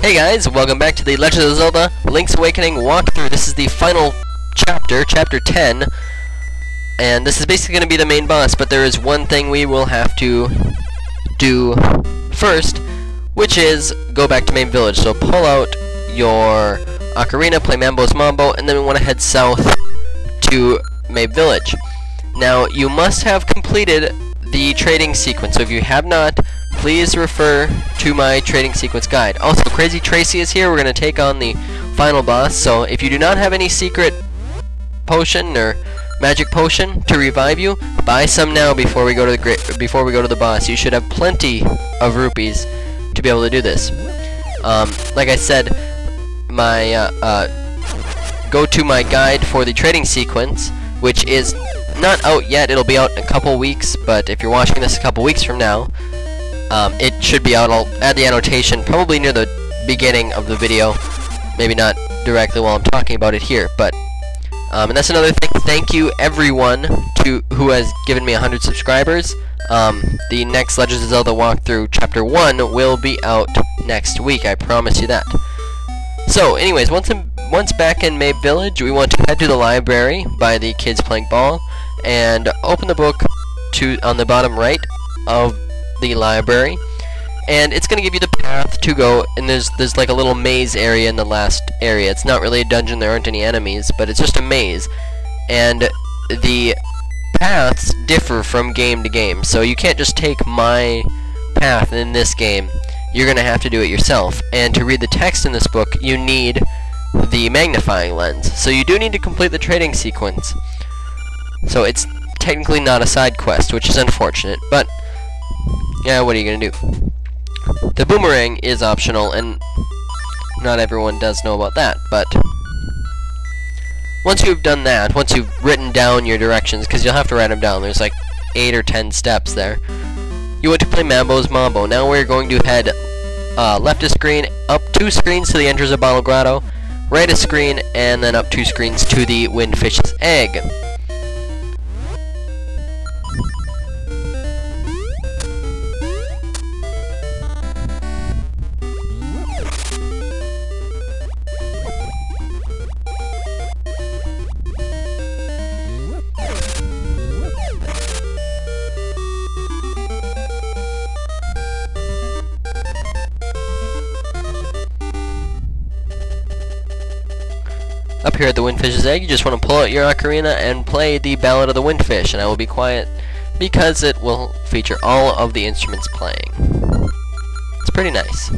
Hey guys, welcome back to the Legend of Zelda Link's Awakening walkthrough. This is the final chapter, chapter 10, and this is basically going to be the main boss, but there is one thing we will have to do first, which is go back to Mabe Village. So pull out your ocarina, play Mambo's Mambo, and then we want to head south to Mabe Village. Now, you must have completed the trading sequence, so if you have not, please refer to my trading sequence guide. Also, Crazy Tracy is here. We're going to take on the final boss, so if you do not have any secret potion or magic potion to revive you, buy some now before we go to the boss. You should have plenty of rupees to be able to do this. Like I said, my go to my guide for the trading sequence, which is not out yet. It'll be out in a couple weeks, but if you're watching this a couple weeks from now, it should be out. I'll add the annotation probably near the beginning of the video, maybe not directly while I'm talking about it here, but and that's another thing. Thank you everyone who has given me 100 subscribers. The next Legends of Zelda walkthrough chapter 1 will be out next week, I promise you that. So anyways, once back in Mabe Village, we want to head to the library by the kids playing ball and open the book on the bottom right of the library, and it's going to give you the path to go, and there's like a little maze area in the last area. It's not really a dungeon, there aren't any enemies, but it's just a maze, and the paths differ from game to game, so you can't just take my path in this game. You're going to have to do it yourself, and to read the text in this book you need the magnifying lens, so you do need to complete the trading sequence. So it's technically not a side quest, which is unfortunate, but yeah, what are you gonna do? The boomerang is optional, and not everyone does know about that, but once you've done that, once you've written down your directions, because you'll have to write them down, there's like 8 or 10 steps there, you want to play Mambo's Mambo. Now we're going to head left a screen, up 2 screens to the entrance of Bottle Grotto, right a screen, and then up 2 screens to the Windfish's Egg. Up here at the Windfish's Egg, you just want to pull out your ocarina and play the Ballad of the Windfish, and I will be quiet because it will feature all of the instruments playing. It's pretty nice.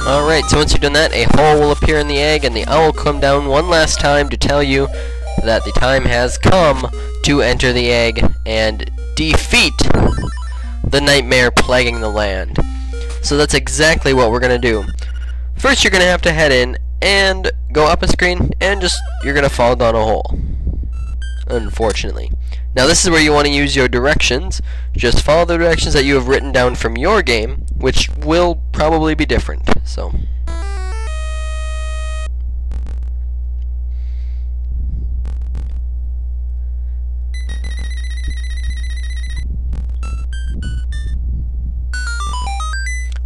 Alright, so once you've done that, a hole will appear in the egg, and the owl will come down one last time to tell you that the time has come to enter the egg and defeat the nightmare plaguing the land. So that's exactly what we're going to do. First, you're going to have to head in and go up a screen, and you're going to fall down a hole. Unfortunately. Now this is where you want to use your directions. Just follow the directions that you have written down from your game, which will probably be different. So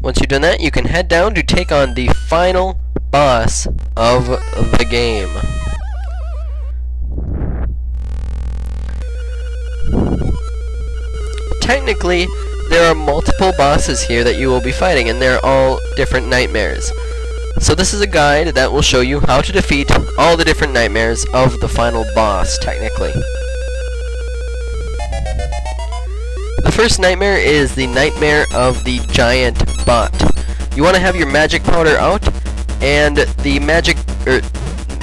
once you've done that, you can head down to take on the final boss of the game. Technically, there are multiple bosses here that you will be fighting, and they're all different nightmares. So this is a guide that will show you how to defeat all the different nightmares of the final boss, technically. The first nightmare is the nightmare of the giant bot. You want to have your magic powder out, and the magic, did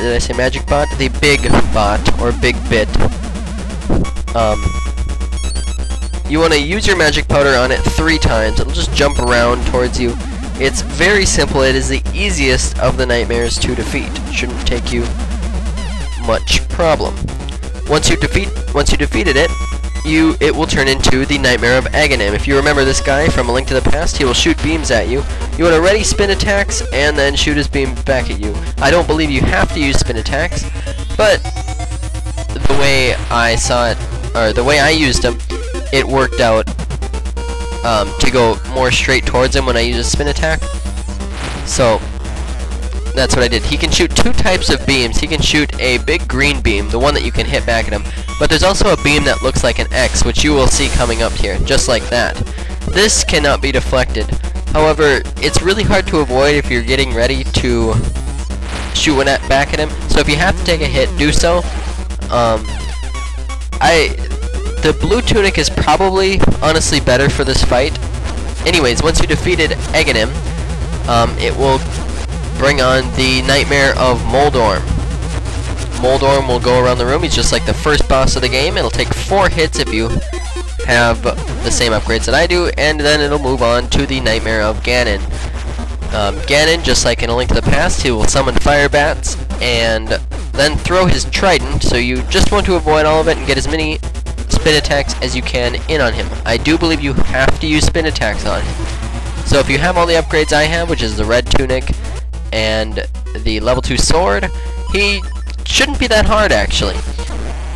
I say magic bot? The big bot, or big bit. You want to use your magic powder on it 3 times. It'll just jump around towards you. It's very simple. It is the easiest of the nightmares to defeat. It shouldn't take you much problem. Once you defeated it, it will turn into the Nightmare of Aghanim. If you remember this guy from A Link to the Past, he will shoot beams at you. You want to ready spin attacks and then shoot his beam back at you. I don't believe you have to use spin attacks, but the way I saw it, or the way I used him, it worked out to go more straight towards him when I use a spin attack. So that's what I did. He can shoot 2 types of beams. He can shoot a big green beam, the one that you can hit back at him, but there's also a beam that looks like an X, which you will see coming up here, just like that. This cannot be deflected. However, it's really hard to avoid if you're getting ready to shoot one back at him. So if you have to take a hit, do so. The blue tunic is probably, honestly, better for this fight. Anyways, once you defeated Aghanim, it will bring on the Nightmare of Moldorm. Moldorm will go around the room. He's just like the first boss of the game. It'll take 4 hits if you have the same upgrades that I do, and then it'll move on to the Nightmare of Ganon. Ganon, just like in A Link to the Past, he will summon fire bats and then throw his trident, so you just want to avoid all of it and get as many spin attacks as you can in on him. I do believe you have to use spin attacks on him. So if you have all the upgrades I have, which is the red tunic and the level 2 sword, he shouldn't be that hard actually.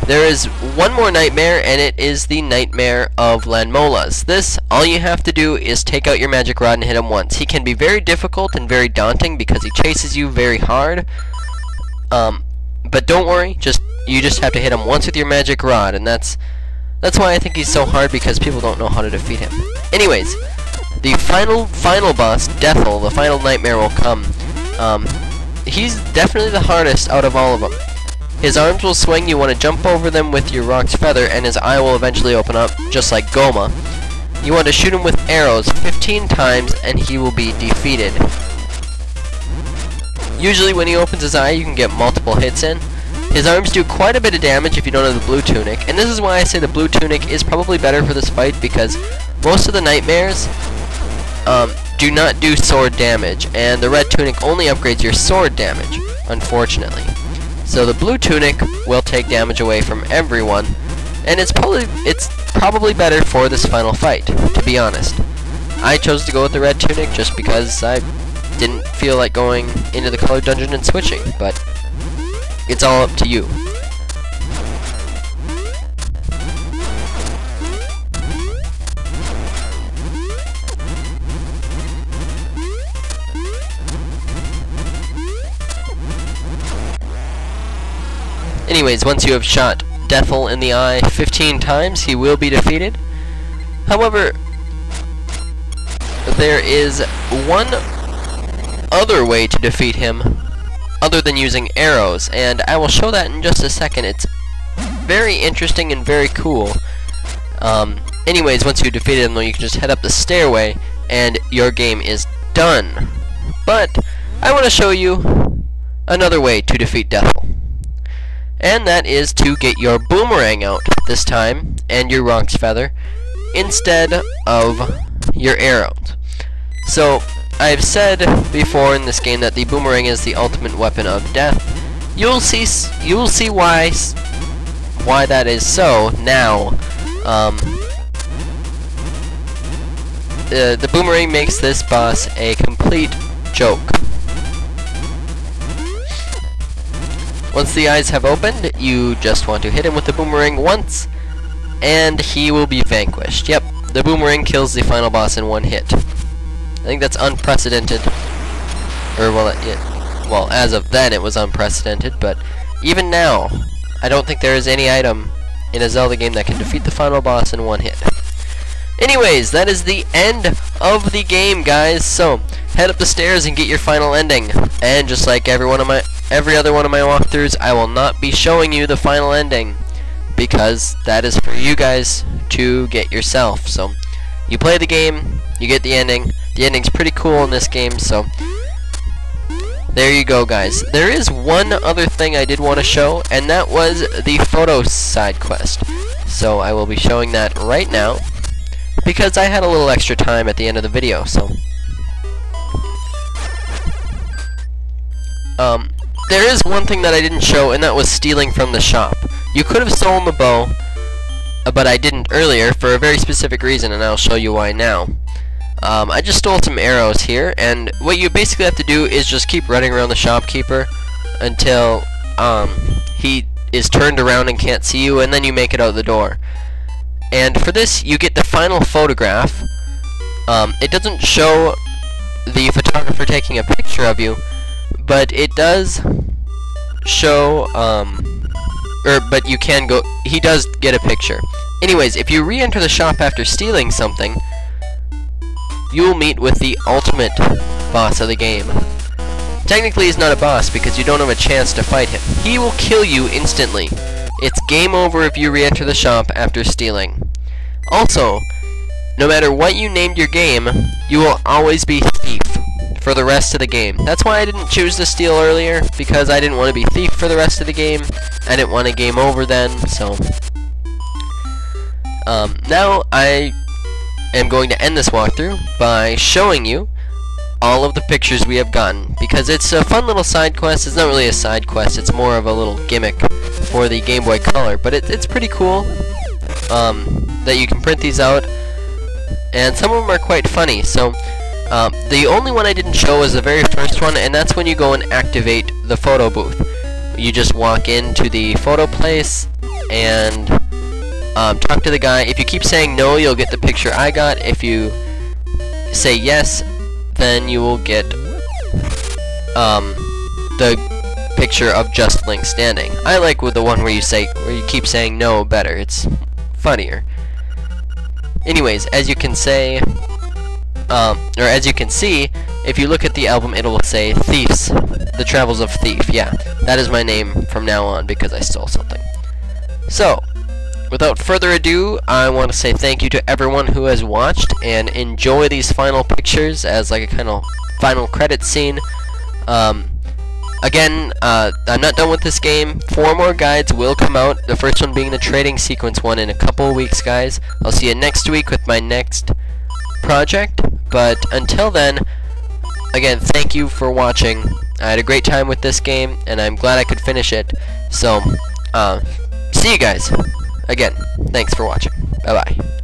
There is one more nightmare, and it is the Nightmare of Lanmolas. This, all you have to do is take out your magic rod and hit him once. He can be very difficult and very daunting because he chases you very hard. But don't worry, you just have to hit him once with your magic rod, and that's why I think he's so hard, because people don't know how to defeat him. Anyways, the final boss, Deathel, the final nightmare, will come. He's definitely the hardest out of all of them. His arms will swing. You want to jump over them with your Roc's Feather, and his eye will eventually open up, just like Goma. You want to shoot him with arrows 15 times, and he will be defeated. Usually when he opens his eye, you can get multiple hits in. His arms do quite a bit of damage if you don't have the blue tunic, and this is why I say the blue tunic is probably better for this fight, because most of the nightmares do not do sword damage, and the red tunic only upgrades your sword damage, unfortunately. So the blue tunic will take damage away from everyone, and it's probably better for this final fight, to be honest. I chose to go with the red tunic just because I didn't feel like going into the colored dungeon and switching, but it's all up to you. Anyways, once you have shot Deathel in the eye 15 times, he will be defeated. However, there is one other way to defeat him other than using arrows, and I will show that in just a second. It's very interesting and very cool. Anyways, once you defeated him, though, you can just head up the stairway and your game is done. But I want to show you another way to defeat Deathel, and that is to get your boomerang out this time and your Roc's Feather instead of your arrows. So I've said before in this game that the boomerang is the ultimate weapon of death. You'll see why that is so now. The boomerang makes this boss a complete joke. Once the eyes have opened, you just want to hit him with the boomerang once, and he will be vanquished. Yep, the boomerang kills the final boss in 1 hit. I think that's unprecedented. Or, well, as of then it was unprecedented, but even now, I don't think there is any item in a Zelda game that can defeat the final boss in 1 hit. Anyways, that is the end of the game, guys. So, head up the stairs and get your final ending. And just like every other one of my walkthroughs, I will not be showing you the final ending. because that is for you guys to get yourself. So you play the game, you get the ending. The ending's pretty cool in this game, so there you go, guys. There is one other thing I did want to show, and that was the photo side quest. So I will be showing that right now because I had a little extra time at the end of the video. So there is one thing that I didn't show, and that was stealing from the shop. You could have stolen the bow, but I didn't earlier for a very specific reason, and I'll show you why now. I just stole some arrows here, and what you basically have to do is just keep running around the shopkeeper until he is turned around and can't see you, and then you make it out the door. And for this, you get the final photograph. It doesn't show the photographer taking a picture of you, but it does show, but you can go, he does get a picture. Anyways, if you re-enter the shop after stealing something, you will meet with the ultimate boss of the game. Technically, he's not a boss because you don't have a chance to fight him. He will kill you instantly. It's game over if you re-enter the shop after stealing. Also, no matter what you named your game, you will always be Thief for the rest of the game. That's why I didn't choose to steal earlier, because I didn't want to be Thief for the rest of the game. I didn't want a game over then, so now I am going to end this walkthrough by showing you all of the pictures we have gotten, because it's a fun little side quest. It's not really a side quest, it's more of a little gimmick for the Game Boy Color, but it's pretty cool that you can print these out, and some of them are quite funny. So the only one I didn't show is the very first one, and that's when you go and activate the photo booth. You just walk into the photo place and talk to the guy. If you keep saying no, you'll get the picture I got. If you say yes, then you will get the picture of just Link standing. I like with the one where you keep saying no better. It's funnier. Anyways, as you can say, or as you can see, if you look at the album, it'll say Thieves, The Travels of Thief. Yeah, that is my name from now on because I stole something. So, without further ado, I want to say thank you to everyone who has watched, and enjoy these final pictures as like a kind of final credits scene. Again, I'm not done with this game. 4 more guides will come out, the first one being the trading sequence one in a couple of weeks, guys. I'll see you next week with my next project, but until then, again, thank you for watching. I had a great time with this game, and I'm glad I could finish it. So, see you guys. Again, thanks for watching. Bye-bye.